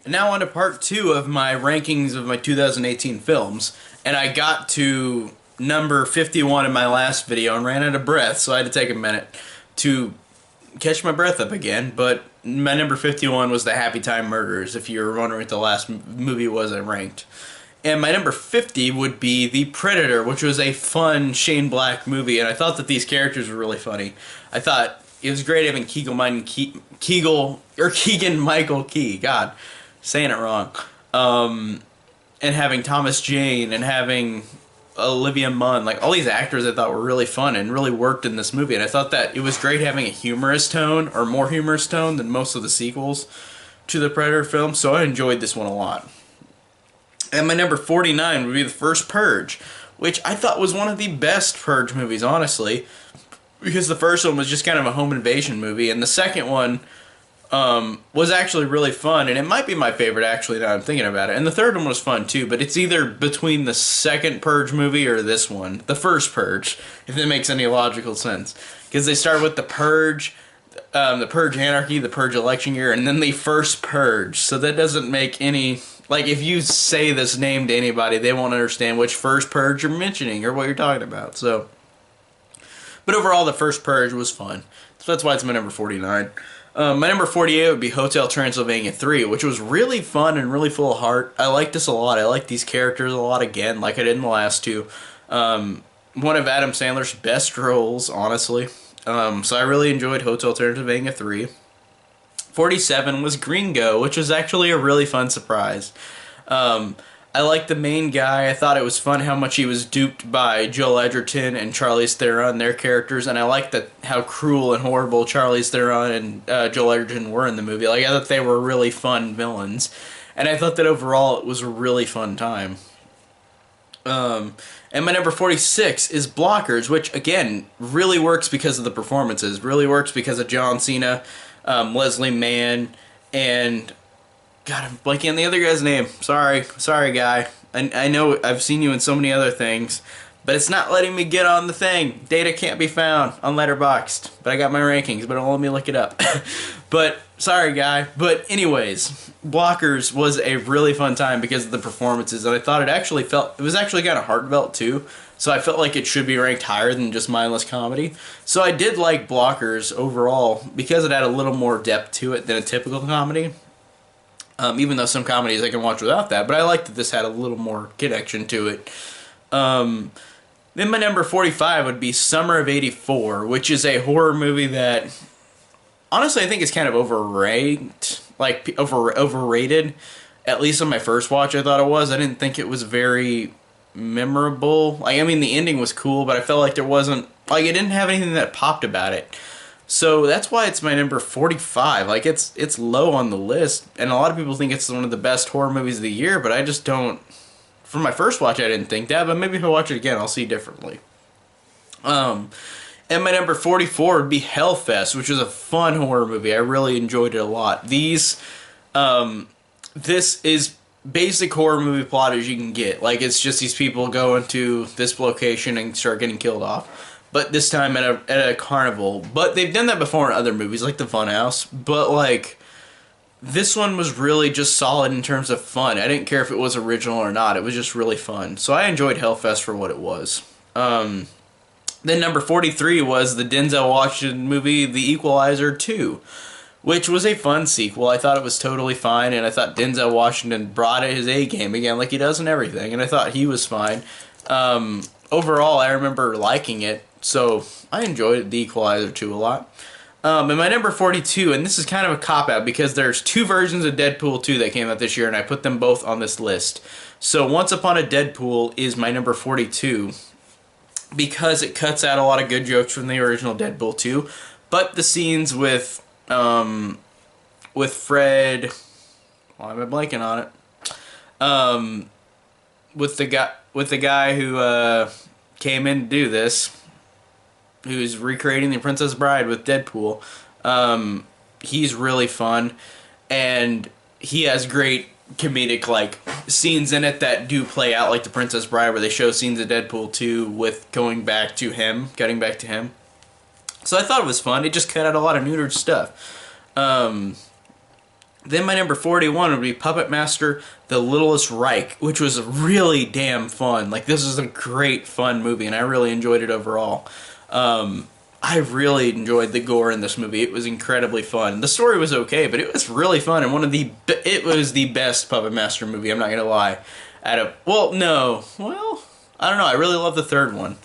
Now on to part 2 of my rankings of my 2018 films, and I got to number 51 in my last video and ran out of breath, so I had to take a minute to catch my breath up again. But my number 51 was The Happy Time Murders, if you were wondering what the last movie was I ranked. And my number 50 would be The Predator, which was a fun Shane Black movie, and I thought that these characters were really funny. I thought it was great having Keegan Michael Key, God, saying it wrong, and having Thomas Jane and having Olivia Munn, like all these actors I thought were really fun and really worked in this movie. And I thought that it was great having a humorous tone, or more humorous tone than most of the sequels to the Predator film, so I enjoyed this one a lot. And my number 49 would be The First Purge, which I thought was one of the best Purge movies, honestly, because the first one was just kind of a home invasion movie, and the second one was actually really fun, and it might be my favorite, actually, now I'm thinking about it. And the third one was fun, too, but it's either between the second Purge movie or this one, The First Purge, if that makes any logical sense. Because they start with the Purge Anarchy, the Purge election year, and then the First Purge, so that doesn't make any... Like, if you say this name to anybody, they won't understand which First Purge you're mentioning or what you're talking about, so... But overall, The First Purge was fun. So that's why it's my number 49. My number 48 would be Hotel Transylvania 3, which was really fun and really full of heart. I liked this a lot. I liked these characters a lot again, like I did in the last two. One of Adam Sandler's best roles, honestly. So I really enjoyed Hotel Transylvania 3. 47 was Gringo, which was actually a really fun surprise. I liked the main guy. I thought it was fun how much he was duped by Joel Edgerton and Charlize Theron, their characters, and I liked how cruel and horrible Charlize Theron and Joel Edgerton were in the movie. Like, I thought they were really fun villains, and I thought that overall it was a really fun time. And my number 46 is Blockers, which, again, really works because of the performances, really works because of John Cena, Leslie Mann, and... God, I'm blanking on the other guy's name. Sorry, guy. I know I've seen you in so many other things, but it's not letting me get on the thing. Data can't be found on Letterboxd, but I got my rankings, but it won't let me look it up. But, sorry, guy. But anyways, Blockers was a really fun time because of the performances, and I thought it was actually kind of heartfelt, too. So I felt like it should be ranked higher than just mindless comedy. So I did like Blockers overall because it had a little more depth to it than a typical comedy. Even though some comedies I can watch without that, but I like that this had a little more connection to it. Then my number 45 would be Summer of '84, which is a horror movie that, honestly, I think is kind of overrated. Like, overrated. At least on my first watch, I thought it was. I didn't think it was very memorable. Like, I mean, the ending was cool, but I felt like there wasn't... Like, it didn't have anything that popped about it. So that's why it's my number 45. Like, it's low on the list, and a lot of people think it's one of the best horror movies of the year, but I just don't... For my first watch, I didn't think that, but maybe if I watch it again, I'll see differently. And my number 44 would be Hellfest, which was a fun horror movie. I really enjoyed it a lot. This is basic horror movie plot as you can get. Like, it's just these people go into this location and start getting killed off. But this time at a carnival. But they've done that before in other movies, like The Funhouse. But, like, this one was really just solid in terms of fun. I didn't care if it was original or not. It was just really fun. So I enjoyed Hellfest for what it was. Then number 43 was the Denzel Washington movie, The Equalizer 2, which was a fun sequel. I thought it was totally fine, and I thought Denzel Washington brought his A game again, like he does in everything, and I thought he was fine. Overall, I remember liking it. So, I enjoyed The Equalizer 2 a lot. And my number 42, and this is kind of a cop-out because there's two versions of Deadpool 2 that came out this year, and I put them both on this list. So, Once Upon a Deadpool is my number 42 because it cuts out a lot of good jokes from the original Deadpool 2, but the scenes with Fred... Why am I blanking on it? With the guy who came in to do this... who's recreating The Princess Bride with Deadpool. He's really fun, and he has great comedic, like, scenes in it that do play out like The Princess Bride, where they show scenes of Deadpool 2 with cutting back to him. So I thought it was fun. It just cut out a lot of neutered stuff. Then my number 41 would be Puppet Master: The Littlest Reich, which was really damn fun. Like, this is a great fun movie, and I really enjoyed it overall. I really enjoyed the gore in this movie. It was incredibly fun. The story was okay, but it was really fun, and it was the best Puppet Master movie. I'm not gonna lie. I don't know. I really love the third one.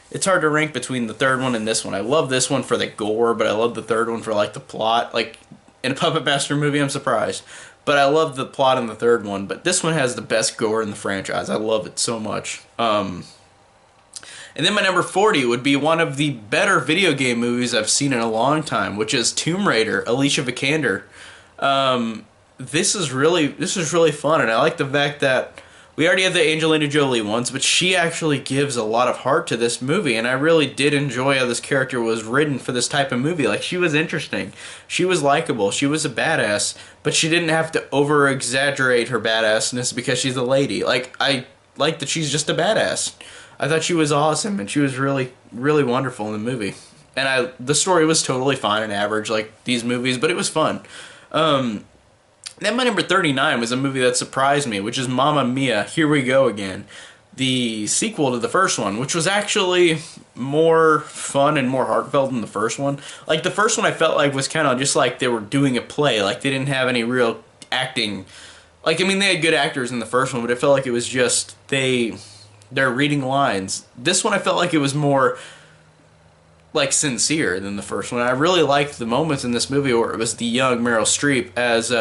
It's hard to rank between the third one and this one. I love this one for the gore, but I love the third one for like the plot. Like, in a Puppet Master movie, I'm surprised. But I love the plot in the third one. But this one has the best gore in the franchise. I love it so much. And then my number 40 would be one of the better video game movies I've seen in a long time, which is Tomb Raider: Alicia Vikander. This is really fun, and I like the fact that we already have the Angelina Jolie ones, but she actually gives a lot of heart to this movie, and I really did enjoy how this character was written for this type of movie. Like, she was interesting, she was likable, she was a badass, but she didn't have to over-exaggerate her badassness because she's a lady. Like, I like that she's just a badass. I thought she was awesome, and she was really, really wonderful in the movie. And the story was totally fine and average, like these movies, but it was fun. Then my number 39 was a movie that surprised me, which is Mamma Mia, Here We Go Again. The sequel to the first one, which was actually more fun and more heartfelt than the first one. Like, the first one I felt like was kind of just like they were doing a play, like they didn't have any real acting. Like, I mean, they had good actors in the first one, but it felt like it was just they're reading lines. This one I felt like it was more like sincere than the first one. I really liked the moments in this movie where it was the young Meryl Streep as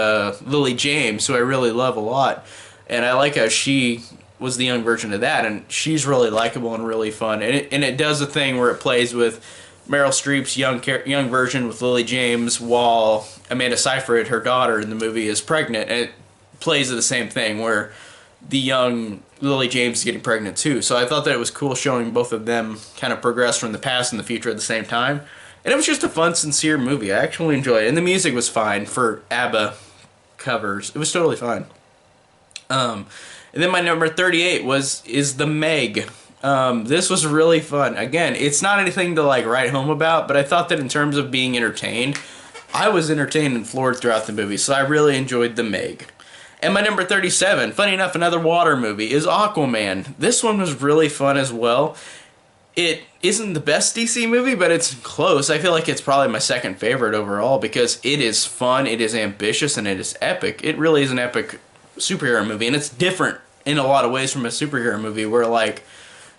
Lily James, who I really love a lot, and I like how she was the young version of that, and she's really likable and really fun. And it does a thing where it plays with Meryl Streep's young version with Lily James, while Amanda Seyfried, her daughter in the movie, is pregnant, and it plays the same thing where the young Lily James is getting pregnant too. So I thought that it was cool showing both of them kind of progress from the past and the future at the same time. And it was just a fun, sincere movie. I actually enjoyed it. And the music was fine for ABBA covers. It was totally fine. And then my number 38 is The Meg. This was really fun. Again, it's not anything to like write home about, but I thought that in terms of being entertained, I was entertained and floored throughout the movie. So I really enjoyed The Meg. And my number 37, funny enough, another water movie, is Aquaman. This one was really fun as well. It isn't the best DC movie, but it's close. I feel like it's probably my second favorite overall because it is fun, it is ambitious, and it is epic. It really is an epic superhero movie, and it's different in a lot of ways from a superhero movie where, like,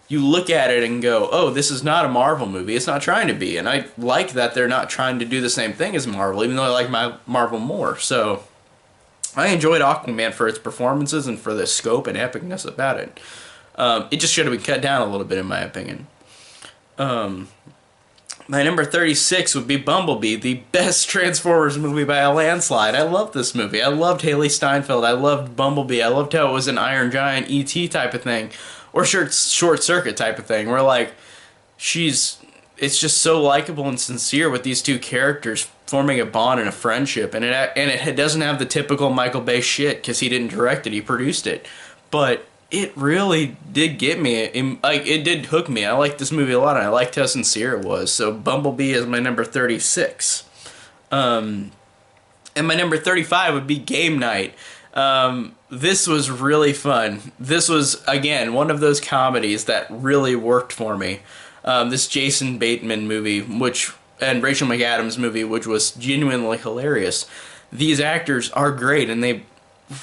you look at it and go, oh, this is not a Marvel movie. It's not trying to be. And I like that they're not trying to do the same thing as Marvel, even though I like Marvel more. So I enjoyed Aquaman for its performances and for the scope and epicness about it. It just should have been cut down a little bit, in my opinion. My number 36 would be Bumblebee, the best Transformers movie by a landslide. I loved this movie. I loved Haley Steinfeld. I loved Bumblebee. I loved how it was an Iron Giant E.T. type of thing, or Short Circuit type of thing, where, like, it's just so likable and sincere with these two characters forming a bond and a friendship, and it doesn't have the typical Michael Bay shit because he didn't direct it, he produced it, but it really did get me. It did hook me. I liked this movie a lot, and I liked how sincere it was. So Bumblebee is my number 36. And my number 35 would be Game Night. This was really fun. This was, again, one of those comedies that really worked for me. This Jason Bateman movie, and Rachel McAdams movie, which was genuinely hilarious. These actors are great, and they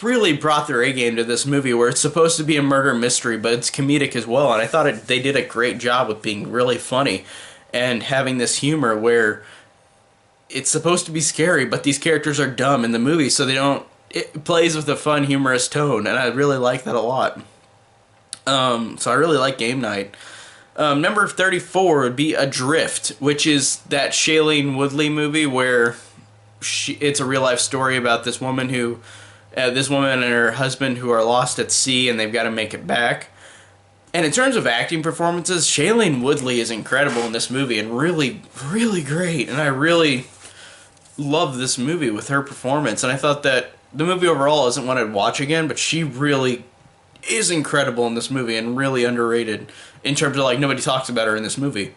really brought their A-game to this movie, where it's supposed to be a murder mystery, but it's comedic as well, and I thought they did a great job with being really funny and having this humor where it's supposed to be scary, but these characters are dumb in the movie, so it plays with a fun, humorous tone, and I really like that a lot. So I really like Game Night. Number 34 would be Adrift, which is that Shailene Woodley movie where it's a real-life story about this woman and her husband who are lost at sea, and they've got to make it back. And in terms of acting performances, Shailene Woodley is incredible in this movie and really, really great. And I really love this movie with her performance. And I thought that the movie overall isn't one I'd watch again, but she really is incredible in this movie and really underrated in terms of, like, nobody talks about her in this movie.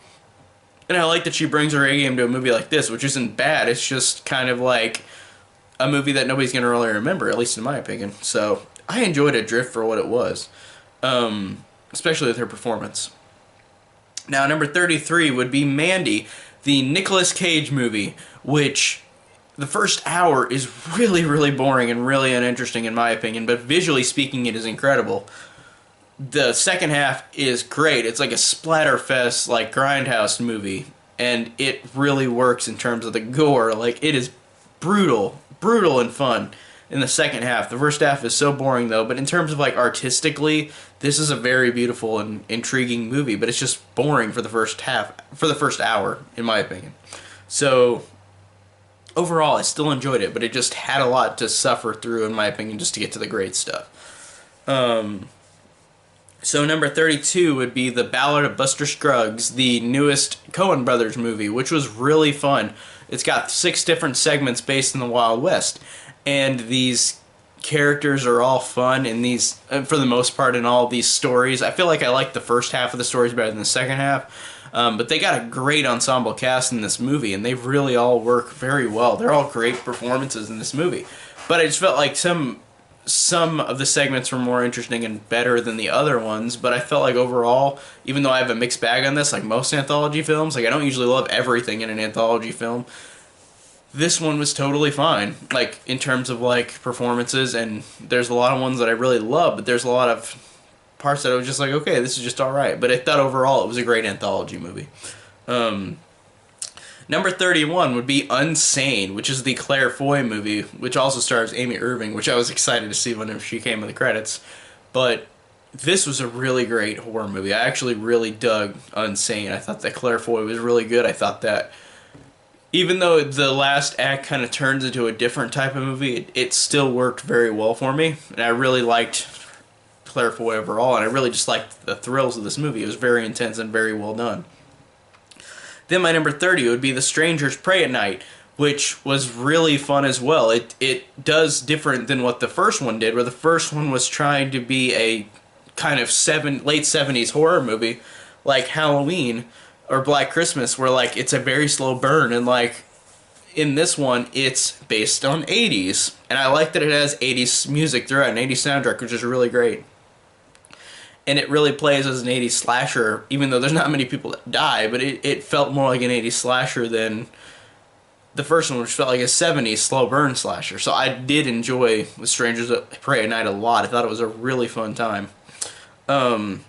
And I like that she brings her A-game to a movie like this, which isn't bad. It's just kind of like a movie that nobody's going to really remember, at least in my opinion. So I enjoyed Adrift for what it was, especially with her performance. Now, number 33 would be Mandy, the Nicolas Cage movie, which the first hour is really, really boring and really uninteresting in my opinion, but visually speaking, it is incredible. The second half is great. It's like a splatterfest, like grindhouse movie, and it really works in terms of the gore. Like, it is brutal, brutal and fun in the second half. The first half is so boring though, but in terms of like artistically, this is a very beautiful and intriguing movie, but it's just boring for the first half, for the first hour, in my opinion. So overall, I still enjoyed it, but it just had a lot to suffer through, in my opinion, just to get to the great stuff. So number 32 would be The Ballad of Buster Scruggs, the newest Coen Brothers movie, which was really fun. It's got 6 different segments based in the Wild West, and these characters are all fun, and these, for the most part, in all these stories. I feel like I like the first half of the stories better than the second half, but they got a great ensemble cast in this movie, and they really all work very well. They're all great performances in this movie. But I just felt like some of the segments were more interesting and better than the other ones, but I felt like overall, even though I have a mixed bag on this, like most anthology films, like I don't usually love everything in an anthology film, this one was totally fine, like in terms of like performances, and there's a lot of ones that I really love, but there's a lot of parts that I was just like, okay, this is just alright, but I thought overall it was a great anthology movie. Number 31 would be Unsane, which is the Claire Foy movie, which also stars Amy Irving, which I was excited to see when she came in the credits. But this was a really great horror movie. I actually really dug Unsane. I thought that Claire Foy was really good. I thought that even though the last act kind of turns into a different type of movie, it still worked very well for me. And I really liked Claire Foy overall, and I really just liked the thrills of this movie. It was very intense and very well done. Then my number 30 would be The Strangers Pray at Night, which was really fun as well. It does different than what the first one did, where the first one was trying to be a kind of late 70s horror movie, like Halloween or Black Christmas, where like it's a very slow burn, and like in this one it's based on 80s, and I like that it has 80s music throughout, an 80s soundtrack, which is really great. And it really plays as an 80s slasher, even though there's not many people that die, but it felt more like an 80s slasher than the first one, which felt like a 70s slow burn slasher. So I did enjoy The Strangers Pray at Night a lot. I thought it was a really fun time. Then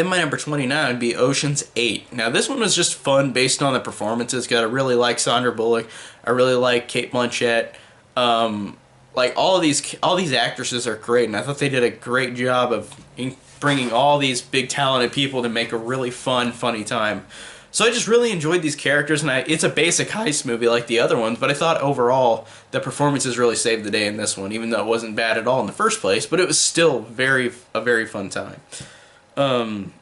my number 29 would be Ocean's 8. Now this one was just fun based on the performances. I really like Sandra Bullock. I really like Cate Blanchett. Like all these actresses are great, and I thought they did a great job of bringing all these big talented people to make a really fun, funny time. So I just really enjoyed these characters, and it's a basic heist movie like the other ones, but I thought overall the performances really saved the day in this one, even though it wasn't bad at all in the first place, but it was still a very fun time. Then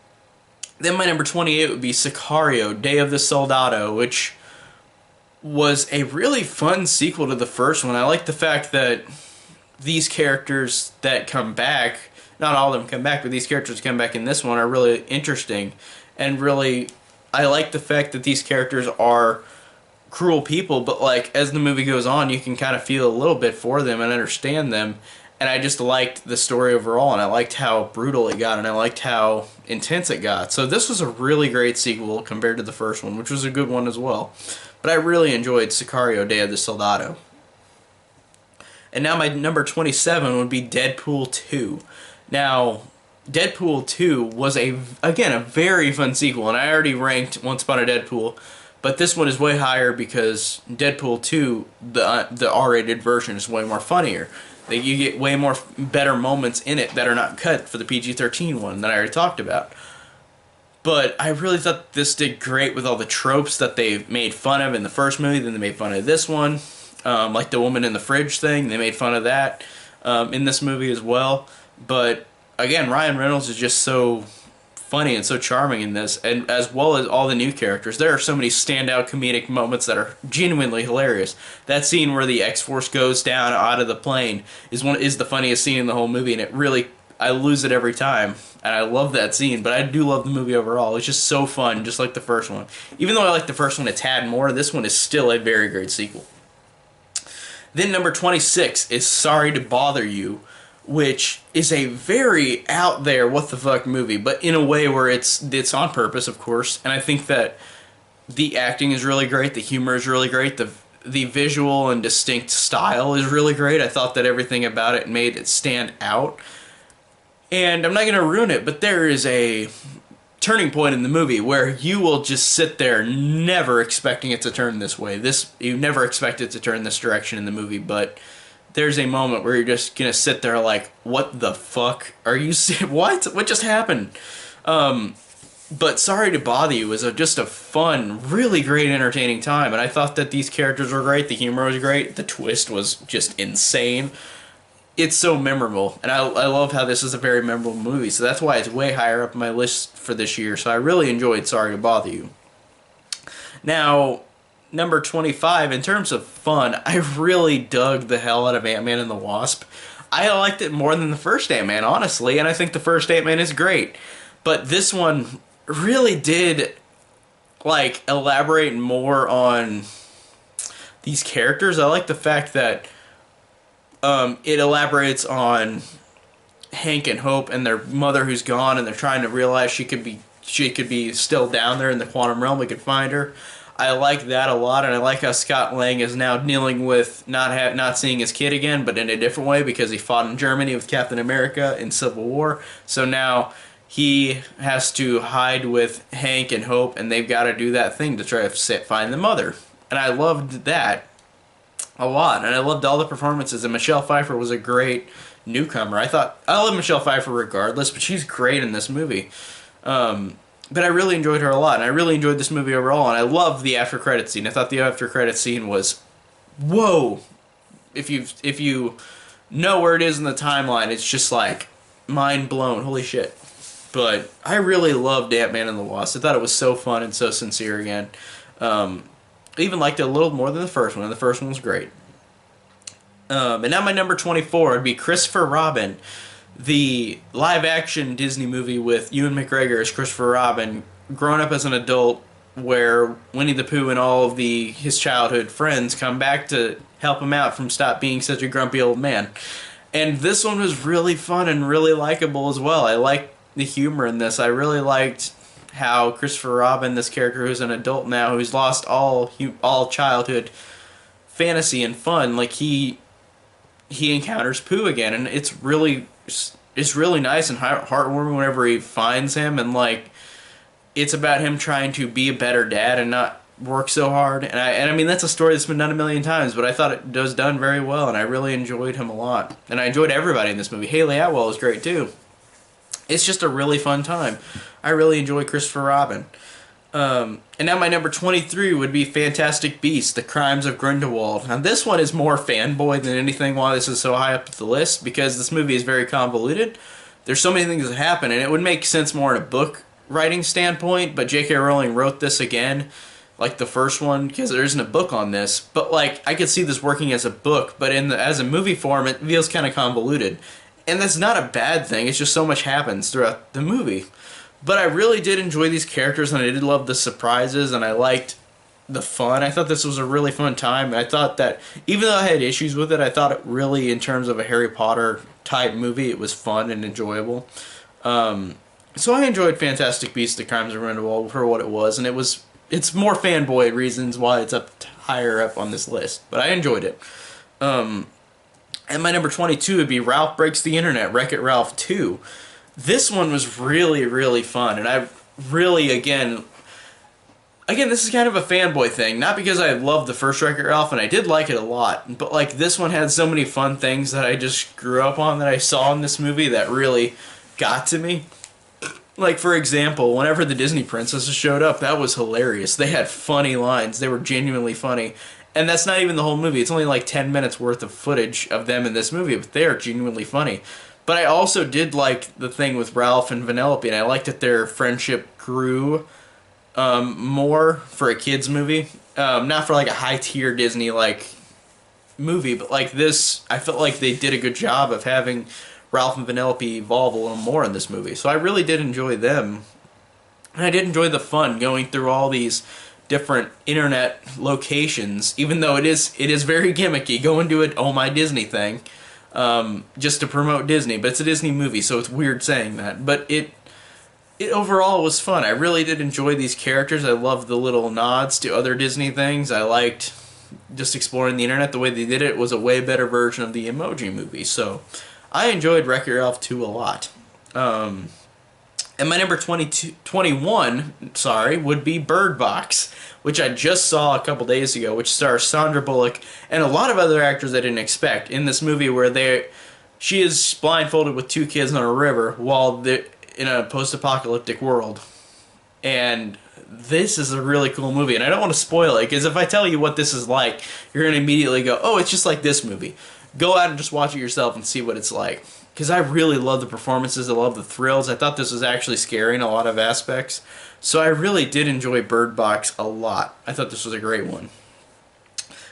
my number 28 would be Sicario, Day of the Soldado, which was a really fun sequel to the first one. I like the fact that these characters that come back, not all of them come back, but these characters come back in this one are really interesting, and really, I like the fact that these characters are cruel people, but like as the movie goes on, you can kind of feel a little bit for them and understand them, and I just liked the story overall, and I liked how brutal it got, and I liked how intense it got. So this was a really great sequel compared to the first one, which was a good one as well. But I really enjoyed Sicario, Day of the Soldado. And now my number 27 would be Deadpool 2. Now, Deadpool 2 was, again, a very fun sequel, and I already ranked Once Upon a Deadpool, but this one is way higher because Deadpool 2, the R-rated version, is way more funnier. You get way more better moments in it that are not cut for the PG-13 one that I already talked about. But I really thought this did great with all the tropes that they made fun of in the first movie, then they made fun of this one. Like the woman in the fridge thing, they made fun of that in this movie as well. But again, Ryan Reynolds is just so funny and so charming in this, and as well as all the new characters. There are so many standout comedic moments that are genuinely hilarious. That scene where the X-Force goes down out of the plane is the funniest scene in the whole movie, and it really, I lose it every time, and I love that scene, but I do love the movie overall. It's just so fun, just like the first one. Even though I like the first one a tad more, this one is still a very great sequel. Then number 26 is Sorry to Bother You, which is a very out there what the fuck movie, but in a way where it's on purpose, of course. And I think that the acting is really great, the humor is really great, the visual and distinct style is really great. I thought that everything about it made it stand out. And I'm not going to ruin it, but there is a turning point in the movie where you will just sit there never expecting it to turn this way. You never expect it to turn this direction in the movie, but there's a moment where you're just gonna sit there like, what the fuck are you what just happened? But Sorry to Bother You was just a fun, really great, entertaining time, and I thought that these characters were great, the humor was great, the twist was just insane. It's so memorable, and I love how this is a very memorable movie, so that's why it's way higher up my list for this year, so I really enjoyed Sorry to Bother You. Now, number 25, in terms of fun, I really dug the hell out of Ant-Man and the Wasp. I liked it more than the first Ant-Man, honestly, and I think the first Ant-Man is great. But this one really did, like, elaborate more on these characters. I like the fact that it elaborates on Hank and Hope and their mother who's gone, and they're trying to realize she could be still down there in the quantum realm. We could find her. I like that a lot, and I like how Scott Lang is now dealing with not seeing his kid again, but in a different way because he fought in Germany with Captain America in Civil War. So now he has to hide with Hank and Hope, and they've got to do that thing to try to find the mother. And I loved that a lot, and I loved all the performances, and Michelle Pfeiffer was a great newcomer. I love Michelle Pfeiffer regardless, but she's great in this movie. But I really enjoyed her a lot, and I really enjoyed this movie overall, and I loved the after credit scene. I thought the after credit scene was, whoa! If you know where it is in the timeline, it's just like mind blown. Holy shit! But I really loved Ant-Man and the Wasp. I thought it was so fun and so sincere again. I even liked it a little more than the first one, and the first one was great. And now my number 24 would be Christopher Robin, the live-action Disney movie with Ewan McGregor as Christopher Robin, grown up as an adult, where Winnie the Pooh and all of his childhood friends come back to help him out from stop being such a grumpy old man. And this one was really fun and really likable as well. I liked the humor in this. I really liked how Christopher Robin, this character who's an adult now, who's lost all childhood fantasy and fun, like he encounters Pooh again, and it's really nice and heartwarming whenever he finds him, and like it's about him trying to be a better dad and not work so hard. And I mean that's a story that's been done a million times, but I thought it was done very well, and I really enjoyed him a lot, and I enjoyed everybody in this movie. Haley Atwell was great too. It's just a really fun time. I really enjoy Christopher Robin. And now my number 23 would be Fantastic Beasts: The Crimes of Grindelwald. Now this one is more fanboy than anything why this is so high up the list, because this movie is very convoluted. There's so many things that happen, and it would make sense more in a book writing standpoint, but J.K. Rowling wrote this again, like the first one, because there isn't a book on this. But like I could see this working as a book, but as a movie form, it feels kind of convoluted. And that's not a bad thing, it's just so much happens throughout the movie. But I really did enjoy these characters, and I did love the surprises, and I liked the fun. I thought this was a really fun time, and I thought that, even though I had issues with it, I thought it really, in terms of a Harry Potter type movie, it was fun and enjoyable. So I enjoyed Fantastic Beasts: The Crimes of Grindelwald for what it was, and it's more fanboy reasons why it's higher up on this list, but I enjoyed it. And my number 22 would be Ralph Breaks the Internet, Wreck-It Ralph 2. This one was really, really fun, and I really, again, this is kind of a fanboy thing, not because I loved the first Wreck-It Ralph, and I did like it a lot, but like this one had so many fun things that I just grew up on that I saw in this movie that really got to me. Like, for example, whenever the Disney princesses showed up, that was hilarious. They had funny lines. They were genuinely funny. And that's not even the whole movie. It's only like 10 minutes worth of footage of them in this movie, but they are genuinely funny. But I also did like the thing with Ralph and Vanellope, and I liked that their friendship grew more for a kid's movie. Not for like a high-tier Disney like movie, but like this, I felt like they did a good job of having Ralph and Vanellope evolve a little more in this movie. So I really did enjoy them. And I did enjoy the fun going through all these different internet locations, even though it is very gimmicky. Go and do it, oh my Disney thing, just to promote Disney. But it's a Disney movie, so it's weird saying that. But it overall was fun. I really did enjoy these characters. I loved the little nods to other Disney things. I liked just exploring the internet. The way they did it was a way better version of the Emoji Movie. So I enjoyed Wreck-It Ralph 2 a lot. And my number 21, would be Bird Box, which I just saw a couple days ago, which stars Sandra Bullock and a lot of other actors I didn't expect in this movie where she is blindfolded with two kids on a river while they're in a post-apocalyptic world. And this is a really cool movie, and I don't want to spoil it, because if I tell you what this is like, you're going to immediately go, oh, it's just like this movie. Go out and just watch it yourself and see what it's like. Because I really love the performances, I love the thrills. I thought this was actually scary in a lot of aspects. So I really did enjoy Bird Box a lot. I thought this was a great one.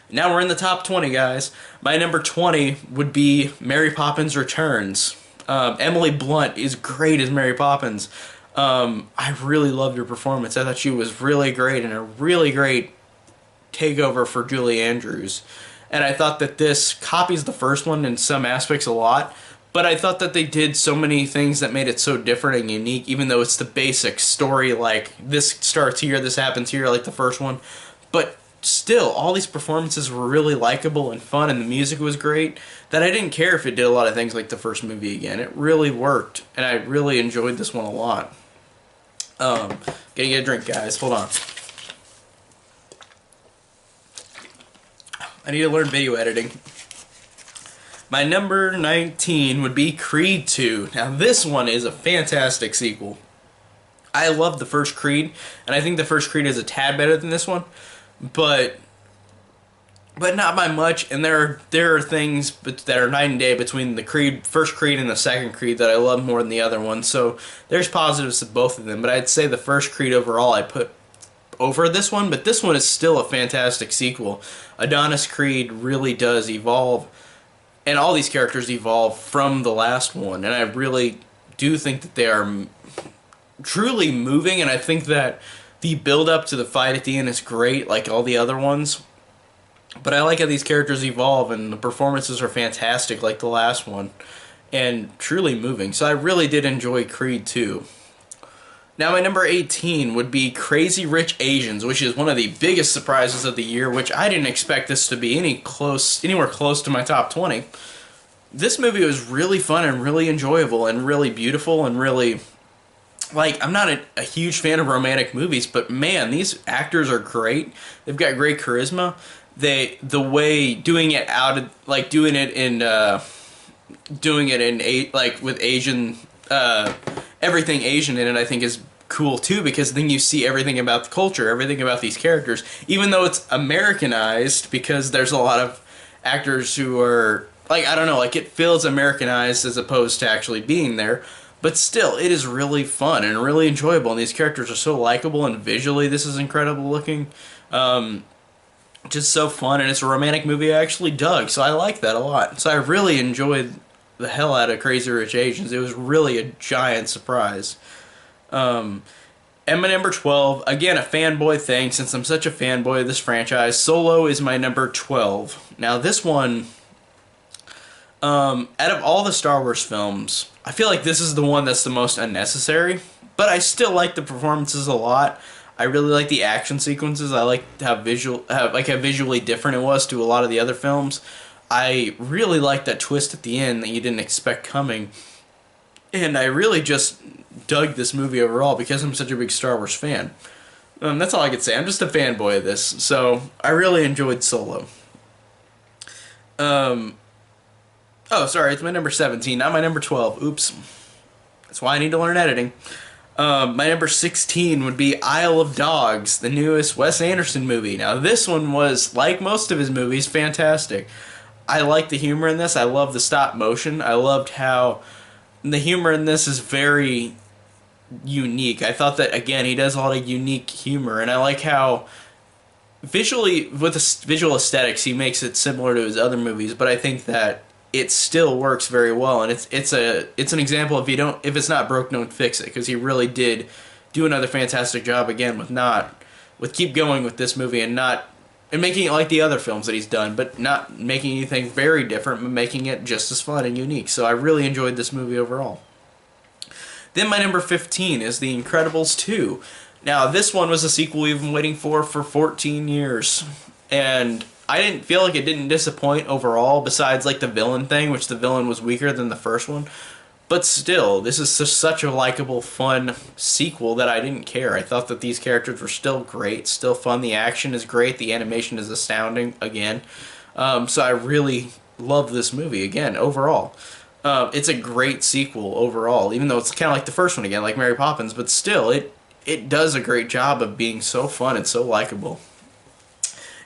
Now we're in the top 20, guys. My number 20 would be Mary Poppins Returns. Emily Blunt is great as Mary Poppins. I really loved her performance. I thought she was really great and a really great takeover for Julie Andrews. And I thought that this copies the first one in some aspects a lot, but I thought that they did so many things that made it so different and unique, even though it's the basic story, like this starts here, this happens here, like the first one. But still, all these performances were really likable and fun, and the music was great, that I didn't care if it did a lot of things like the first movie again. It really worked, and I really enjoyed this one a lot. Gonna get a drink, guys. Hold on. I need to learn video editing. My number 19 would be Creed 2. Now this one is a fantastic sequel. I love the first Creed, and I think the first Creed is a tad better than this one, but not by much. And there are things that are night and day between the first Creed and the second Creed that I love more than the other one. So there's positives to both of them, but I'd say the first Creed overall I put over this one, but this one is still a fantastic sequel. Adonis Creed really does evolve, and all these characters evolve from the last one, and I really do think that they are truly moving, and I think that the build-up to the fight at the end is great, like all the other ones. But I like how these characters evolve, and the performances are fantastic, like the last one, and truly moving. So I really did enjoy Creed 2. Now my number 18 would be Crazy Rich Asians, which is one of the biggest surprises of the year, which I didn't expect this to be anywhere close to my top 20. This movie was really fun and really enjoyable and really beautiful and really, like, I'm not a huge fan of romantic movies, but man, these actors are great. They've got great charisma. The way doing it with Asian, everything Asian in it, I think is cool too, because then you see everything about the culture, everything about these characters, even though it's Americanized, because there's a lot of actors who are, like, I don't know, like it feels Americanized as opposed to actually being there, but still, it is really fun and really enjoyable, and these characters are so likable, and visually this is incredible looking. Just so fun, and it's a romantic movie I actually dug, so I like that a lot. So I really enjoyed the hell out of Crazy Rich Asians. It was really a giant surprise. And my number 12, again, a fanboy thing, since I'm such a fanboy of this franchise, Solo is my number 12. Now this one, out of all the Star Wars films, I feel like this is the one that's the most unnecessary, but I still like the performances a lot. I really like the action sequences. I like how visually different it was to a lot of the other films. I really liked that twist at the end that you didn't expect coming. And I really just dug this movie overall because I'm such a big Star Wars fan. That's all I could say. I'm just a fanboy of this. So I really enjoyed Solo. Oh, sorry. It's my number 17, not my number 12. Oops. That's why I need to learn editing. My number 16 would be Isle of Dogs, the newest Wes Anderson movie. Now, this one was, like most of his movies, fantastic. I like the humor in this. I love the stop motion. I loved how the humor in this is very unique. I thought that, again, he does a lot of unique humor, and I like how visually, with the visual aesthetics, he makes it similar to his other movies, but I think that it still works very well, and it's an example of if it's not broke, don't fix it, because he really did do another fantastic job again with not with keep going with this movie and not and making it like the other films that he's done, but not making anything very different, but making it just as fun and unique. So I really enjoyed this movie overall. Then my number 15 is The Incredibles 2. Now, this one was a sequel we've been waiting for 14 years. And I didn't feel like it didn't disappoint overall, besides like the villain thing, which the villain was weaker than the first one. But still, this is such a likable, fun sequel that I didn't care. I thought that these characters were still great, still fun. The action is great. The animation is astounding, again. So I really love this movie, again, overall. It's a great sequel overall, even though it's kind of like the first one again, like Mary Poppins. But still, it does a great job of being so fun and so likable.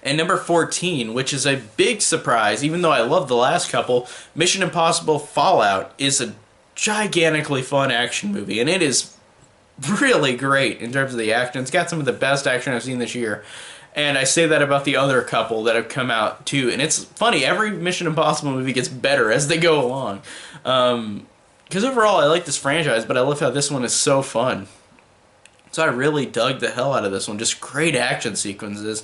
And number 14, which is a big surprise, even though I love the last couple, Mission Impossible Fallout is a gigantically fun action movie, and it is really great in terms of the action. It's got some of the best action I've seen this year, and I say that about the other couple that have come out too. And it's funny, every Mission Impossible movie gets better as they go along, because overall I like this franchise, but I love how this one is so fun. So I really dug the hell out of this one. Just great action sequences.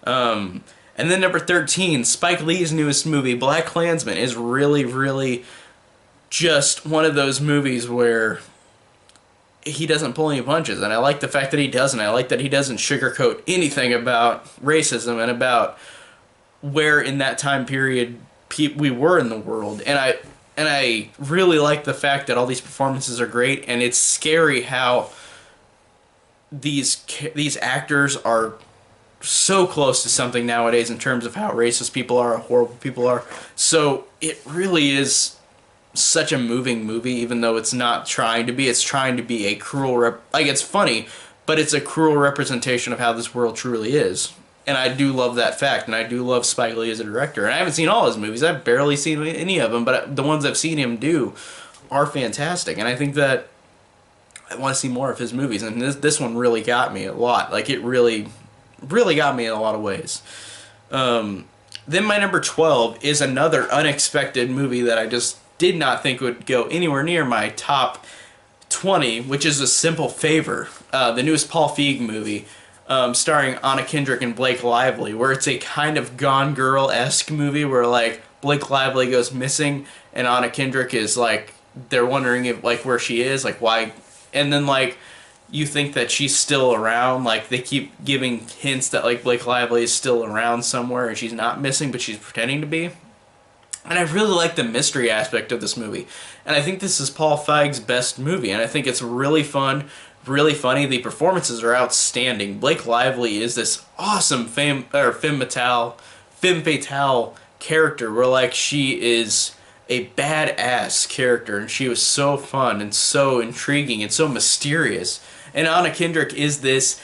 And then number 13, Spike Lee's newest movie, BlacKkKlansman, is really, really just one of those movies where he doesn't pull any punches, and I like the fact that he doesn't. I like that he doesn't sugarcoat anything about racism and about where in that time period we were in the world. And I really like the fact that all these performances are great, and it's scary how these actors are so close to something nowadays in terms of how racist people are, how horrible people are. So it really is such a moving movie, even though it's not trying to be. It's trying to be a cruel it's funny, but it's a cruel representation of how this world truly is. And I do love that fact, and I do love Spike Lee as a director. And I haven't seen all his movies. I've barely seen any of them, but the ones I've seen him do are fantastic. And I think that I want to see more of his movies, and this one really got me a lot. Like, it really got me in a lot of ways. Then my number 12 is another unexpected movie that I just did not think would go anywhere near my top 20, which is A Simple Favor, the newest Paul Feig movie, starring Anna Kendrick and Blake Lively, where it's a kind of Gone Girl-esque movie where, like, Blake Lively goes missing and Anna Kendrick is, like, they're wondering if, like, where she is, like, why, and then, like, you think that she's still around. Like, they keep giving hints that, like, Blake Lively is still around somewhere and she's not missing, but she's pretending to be. And I really like the mystery aspect of this movie. And I think this is Paul Feig's best movie, and I think it's really fun, really funny. The performances are outstanding. Blake Lively is this awesome femme fatale character where, like, she is a badass character, and she was so fun and so intriguing and so mysterious. And Anna Kendrick is this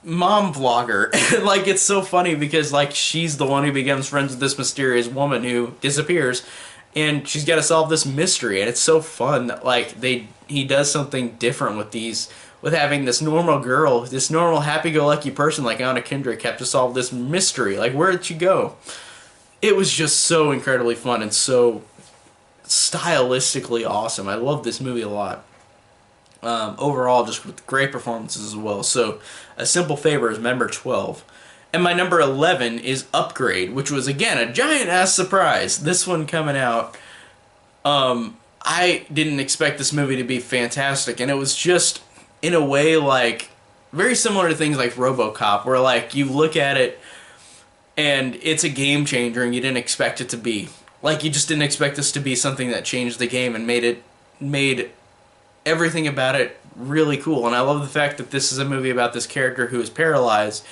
mom vlogger. Like, it's so funny because, like, she's the one who becomes friends with this mysterious woman who disappears, and she's got to solve this mystery. And it's so fun that, like, he does something different with having this normal girl, this normal happy-go-lucky person like Anna Kendrick have to solve this mystery. Like, where did she go? It was just so incredibly fun and so stylistically awesome. I love this movie a lot. Overall, just with great performances as well. So, A Simple Favor is number 12. And my number 11 is Upgrade, which was, again, a giant-ass surprise. This one coming out, I didn't expect this movie to be fantastic, and it was just, in a way, like, very similar to things like RoboCop, where, like, you look at it, and it's a game changer, and you didn't expect it to be. Like, you just didn't expect this to be something that changed the game and made everything about it really cool. And I love the fact that this is a movie about this character who is paralyzed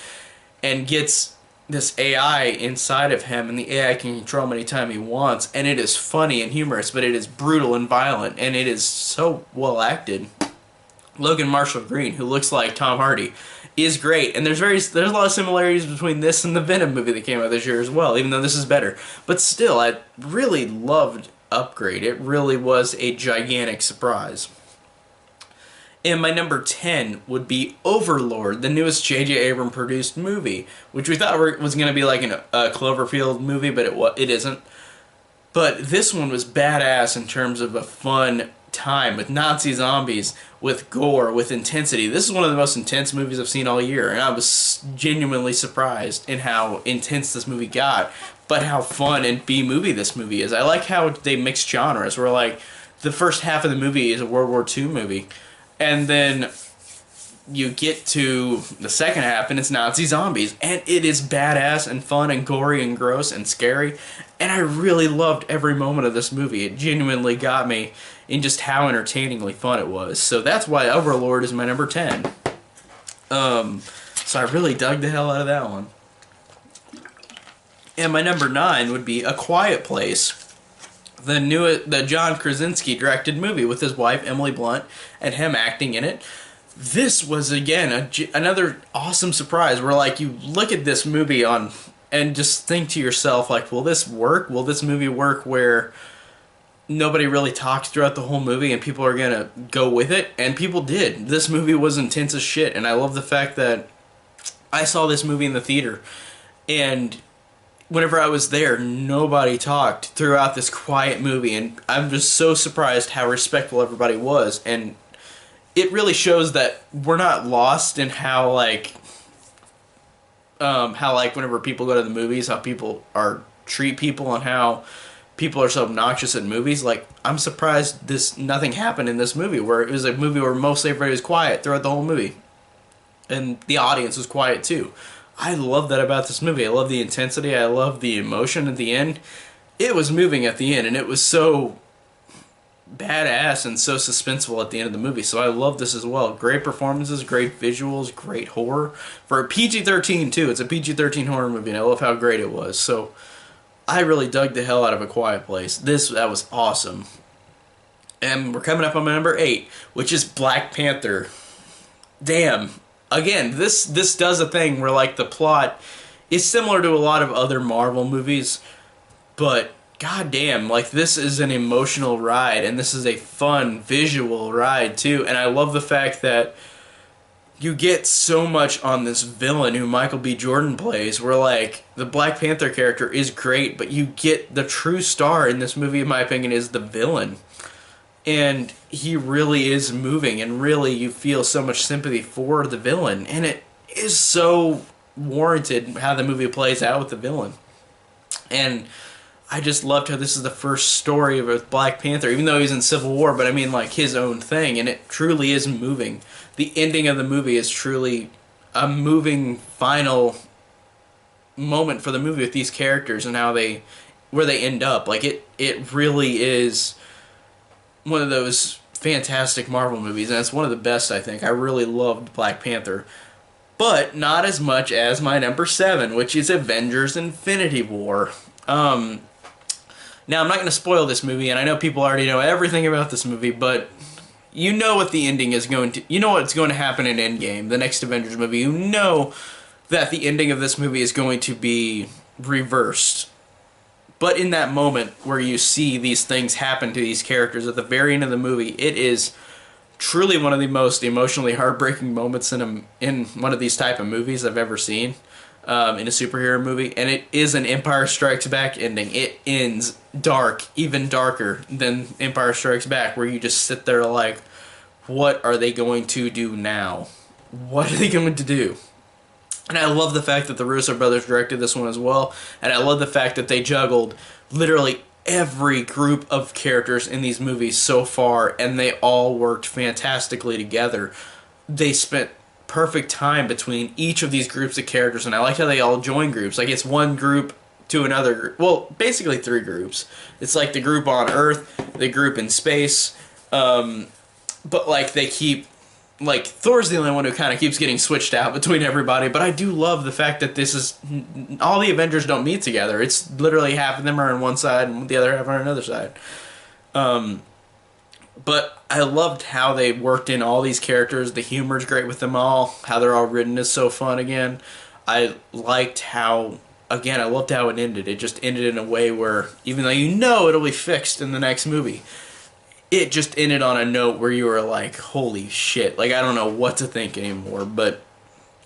and gets this AI inside of him, and the AI can control him anytime he wants, and it is funny and humorous, but it is brutal and violent, and it is so well acted. Logan Marshall Green, who looks like Tom Hardy, is great, and there's a lot of similarities between this and the Venom movie that came out this year as well, even though this is better. But still, I really loved Upgrade. It really was a gigantic surprise. And my number 10 would be Overlord, the newest J.J. Abrams produced movie, which we thought was going to be like a Cloverfield movie, but it isn't. But this one was badass in terms of a fun time with Nazi zombies, with gore, with intensity. This is one of the most intense movies I've seen all year, and I was genuinely surprised in how intense this movie got, but how fun and B-movie this movie is. I like how they mix genres, where like the first half of the movie is a World War II movie, and then you get to the second half and it's Nazi zombies, and it is badass and fun and gory and gross and scary, and I really loved every moment of this movie. It genuinely got me in just how entertainingly fun it was. So that's why Overlord is my number 10. So I really dug the hell out of that one. And my number 9 would be A Quiet Place, the John Krasinski directed movie with his wife Emily Blunt and him acting in it. This was, again, another awesome surprise where, like, you look at this movie and just think to yourself, like, will this work? Will this movie work where nobody really talks throughout the whole movie and people are going to go with it? And people did. This movie was intense as shit, and I love the fact that I saw this movie in the theater, and whenever I was there, nobody talked throughout this quiet movie, and I'm just so surprised how respectful everybody was, and it really shows that we're not lost in how whenever people go to the movies, how people treat people and how people are so obnoxious in movies. Like, I'm surprised nothing happened in this movie, where it was a movie where mostly everybody was quiet throughout the whole movie. And the audience was quiet too. I love that about this movie. I love the intensity. I love the emotion at the end. It was moving at the end, and it was so badass and so suspenseful at the end of the movie. So I love this as well. Great performances, great visuals, great horror. For a PG-13 too. It's a PG-13 horror movie, and I love how great it was. So I really dug the hell out of A Quiet Place. That was awesome. And we're coming up on my number 8, which is Black Panther. Damn. Again, this does a thing where, like, the plot is similar to a lot of other Marvel movies, but goddamn, like, this is an emotional ride, and this is a fun visual ride too. And I love the fact that you get so much on this villain who Michael B. Jordan plays, where, like, the Black Panther character is great, but you get the true star in this movie, in my opinion, is the villain. And he really is moving, and really you feel so much sympathy for the villain, and it is so warranted how the movie plays out with the villain. And I just loved how this is the first story of Black Panther, even though he's in Civil War, but I mean, like, his own thing, and it truly is moving. The ending of the movie is truly a moving final moment for the movie with these characters and where they end up. Like, it really is one of those fantastic Marvel movies, and it's one of the best, I think. I really loved Black Panther. But not as much as my number 7, which is Avengers Infinity War. Now, I'm not going to spoil this movie, and I know people already know everything about this movie, but you know what the ending is going to... You know what's going to happen in Endgame, the next Avengers movie. You know that the ending of this movie is going to be reversed. But in that moment where you see these things happen to these characters at the very end of the movie, it is truly one of the most emotionally heartbreaking moments in one of these type of movies I've ever seen, in a superhero movie. And it is an Empire Strikes Back ending. It ends dark, even darker than Empire Strikes Back, where you just sit there like, what are they going to do now? What are they going to do? And I love the fact that the Russo brothers directed this one as well. And I love the fact that they juggled literally every group of characters in these movies so far, and they all worked fantastically together. They spent perfect time between each of these groups of characters, and I like how they all join groups. Like, it's one group to another group. Well, basically 3 groups. It's like the group on Earth, the group in space, but, like, they keep... Like, Thor's the only one who kind of keeps getting switched out between everybody, but I do love the fact that this is... All the Avengers don't meet together. It's literally half of them are on one side and the other half are on another side. But I loved how they worked in all these characters. The humor's great with them all. How they're all written is so fun again. I liked how... Again, I loved how it ended. It just ended in a way where, even though you know it'll be fixed in the next movie, it just ended on a note where you were like, holy shit. Like, I don't know what to think anymore. But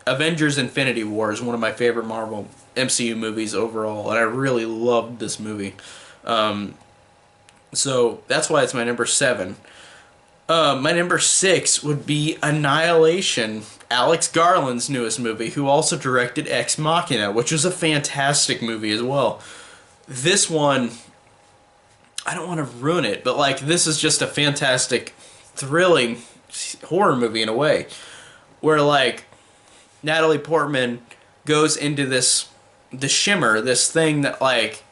Avengers Infinity War is one of my favorite Marvel MCU movies overall, and I really loved this movie. So that's why it's my number 7. My number 6 would be Annihilation, Alex Garland's newest movie, who also directed Ex Machina, which was a fantastic movie as well. This one, I don't want to ruin it, but like this is just a fantastic, thrilling horror movie in a way, where like Natalie Portman goes into the shimmer, this thing that like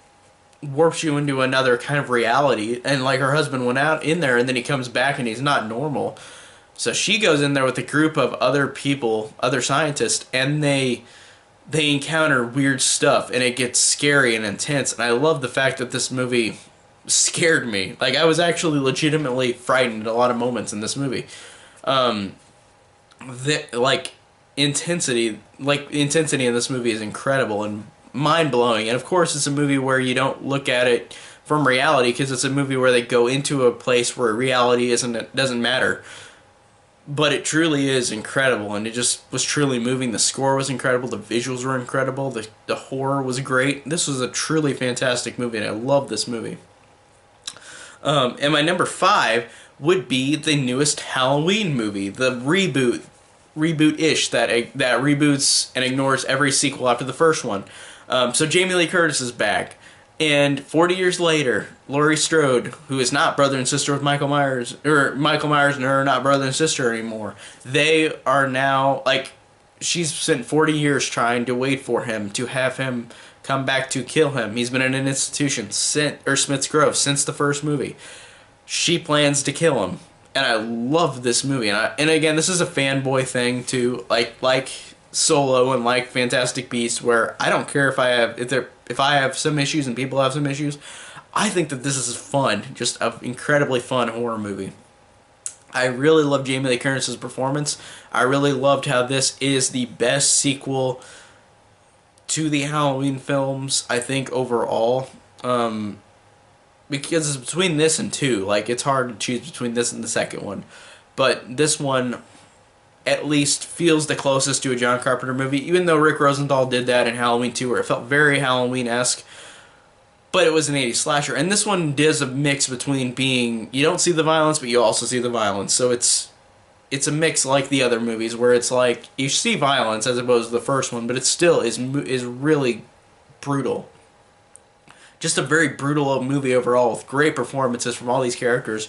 warps you into another kind of reality, and like her husband went out in there and then he comes back and he's not normal. So she goes in there with a group of other people, other scientists, and they encounter weird stuff and it gets scary and intense. And I love the fact that this movie scared me. Like I was actually legitimately frightened at a lot of moments in this movie. Like intensity in this movie is incredible and mind-blowing. And of course it's a movie where you don't look at it from reality, because it's a movie where they go into a place where reality doesn't matter. But it truly is incredible, and it just was truly moving. The score was incredible, the visuals were incredible, the horror was great. This was a truly fantastic movie, and I love this movie. And my number 5 would be the newest Halloween movie, the reboot-ish that reboots and ignores every sequel after the first one. So Jamie Lee Curtis is back, and 40 years later, Laurie Strode, who is not brother and sister with Michael Myers, or Michael Myers and her are not brother and sister anymore. They are now, like, she's spent 40 years trying to wait for him, to have him come back to kill him. He's been in an institution, Smith's Grove, since the first movie. She plans to kill him. And I love this movie. And again, this is a fanboy thing too, like Solo and like Fantastic Beasts, where I don't care if I have some issues and people have some issues. I think that this is fun, just an incredibly fun horror movie. I really love Jamie Lee Curtis's performance. I really loved how this is the best sequel to the Halloween films, I think, overall. Because it's between this and 2. Like, it's hard to choose between this and the second one. But this one at least feels the closest to a John Carpenter movie, even though Rick Rosenthal did that in Halloween 2, where it felt very Halloween-esque, but it was an 80s slasher. And this one does a mix between being, you don't see the violence, but you also see the violence. So it's a mix like the other movies, where it's like, you see violence as opposed to the first one, but it still is really brutal. Just a very brutal movie overall, with great performances from all these characters,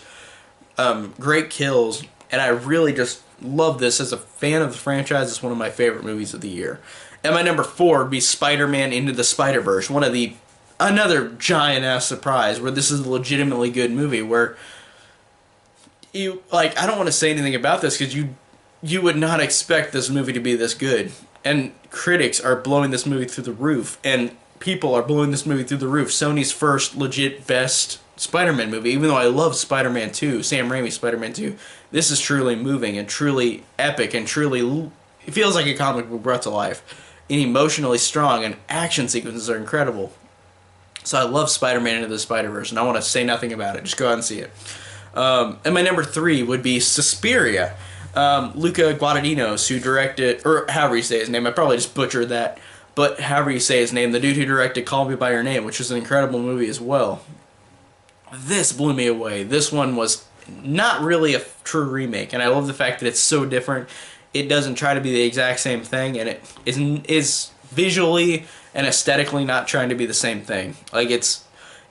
great kills, and I really just love this. As a fan of the franchise, it's one of my favorite movies of the year. And my number 4 would be Spider-Man Into the Spider-Verse, another giant-ass surprise, where this is a legitimately good movie, where you, like, I don't want to say anything about this, because you would not expect this movie to be this good. And critics are blowing this movie through the roof, and people are blowing this movie through the roof. Sony's first legit best Spider-Man movie, even though I love Spider-Man 2, Sam Raimi's Spider-Man 2, this is truly moving and truly epic and truly, it feels like a comic book brought to life. And emotionally strong, and action sequences are incredible. So I love Spider-Man Into the Spider-Verse, and I want to say nothing about it. Just go out and see it. And my number 3 would be Suspiria. Luca Guadagnino, who directed, or however you say his name, I probably just butchered that, but however you say his name, the dude who directed Call Me By Your Name, which is an incredible movie as well. This blew me away. This one was not really a true remake, and I love the fact that it's so different. It doesn't try to be the exact same thing, and it is visually and aesthetically not trying to be the same thing. Like, it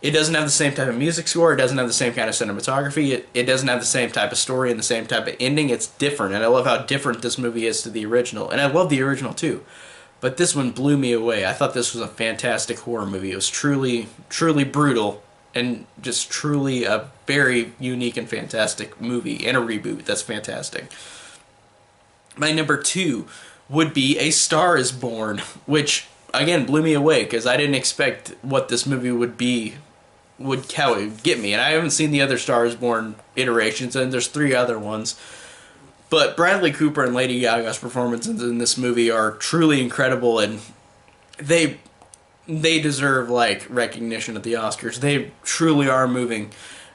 doesn't have the same type of music score, it doesn't have the same kind of cinematography, it doesn't have the same type of story and the same type of ending. It's different, and I love how different this movie is to the original, and I love the original too. But this one blew me away. I thought this was a fantastic horror movie. It was truly, truly brutal, and just truly a very unique and fantastic movie, and a reboot that's fantastic. My number 2 would be A Star Is Born, which, again, blew me away, because I didn't expect what this movie would how it would get me. And I haven't seen the other Star Is Born iterations, and there's 3 other ones. But Bradley Cooper and Lady Gaga's performances in this movie are truly incredible, and they deserve, like, recognition at the Oscars. They truly are moving,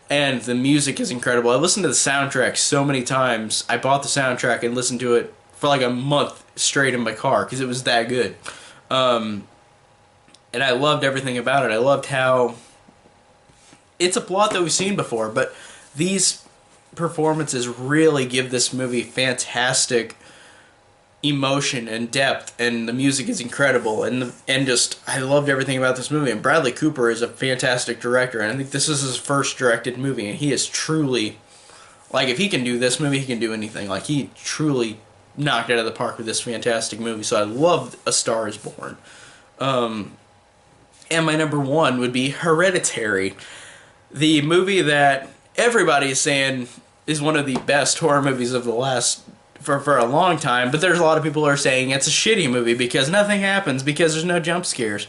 and the music is incredible. I listened to the soundtrack so many times. I bought the soundtrack and listened to it for like a month straight in my car, because it was that good. And I loved everything about it. I loved how it's a plot that we've seen before, but these performances really give this movie fantastic emotion and depth, and the music is incredible, and just I loved everything about this movie. And Bradley Cooper is a fantastic director, and I think this is his first directed movie, and he is truly, like, if he can do this movie, he can do anything. Like, he truly knocked it out of the park with this fantastic movie. So I loved A Star Is Born. And my number one would be Hereditary, the movie that everybody is saying is one of the best horror movies of the last for a long time, but there's a lot of people who are saying it's a shitty movie because nothing happens, because there's no jump scares.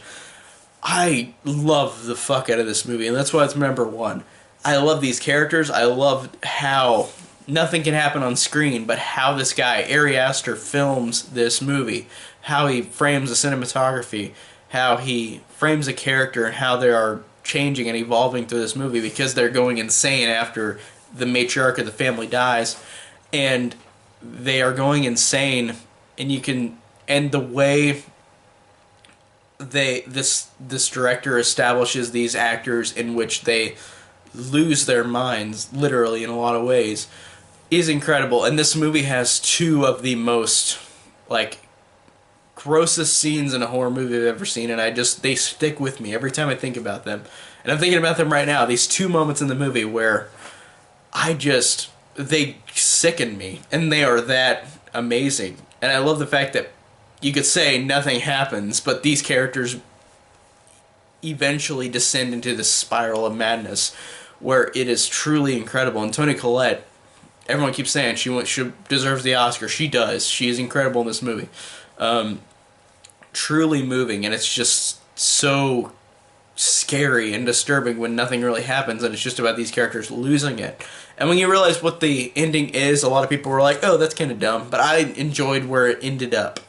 I love the fuck out of this movie, and that's why it's number one. I love these characters. I love how nothing can happen on screen, but how this guy, Ari Aster, films this movie, how he frames the cinematography, how he frames a character, and how they are changing and evolving through this movie because they're going insane after the matriarch of the family dies, and they are going insane, and the way this director establishes these actors in which they lose their minds literally in a lot of ways is incredible. And this movie has two of the most like grossest scenes in a horror movie I've ever seen, and they stick with me every time I think about them. And I'm thinking about them right now, these two moments in the movie where they sicken me, and they are that amazing. And I love the fact that you could say nothing happens, but these characters eventually descend into this spiral of madness where it is truly incredible. And Toni Collette, everyone keeps saying she deserves the Oscar. She does. She is incredible in this movie. Truly moving, and it's just so scary and disturbing when nothing really happens, and it's just about these characters losing it. And when you realize what the ending is, a lot of people were like, oh, that's kind of dumb, but I enjoyed where it ended up.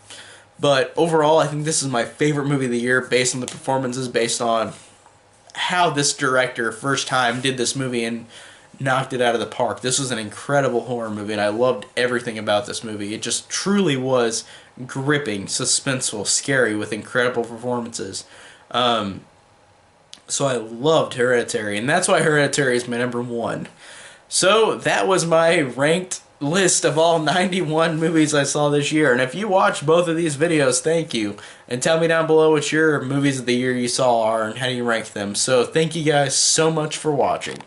But overall, I think this is my favorite movie of the year based on the performances, based on how this director first time did this movie and knocked it out of the park. This was an incredible horror movie, and I loved everything about this movie. It just truly was gripping, suspenseful, scary, with incredible performances. So I loved Hereditary, and that's why Hereditary is my number one. So that was my ranked list of all 91 movies I saw this year. And if you watched both of these videos, thank you. And tell me down below what your movies of the year you saw are and how you rank them. So thank you guys so much for watching.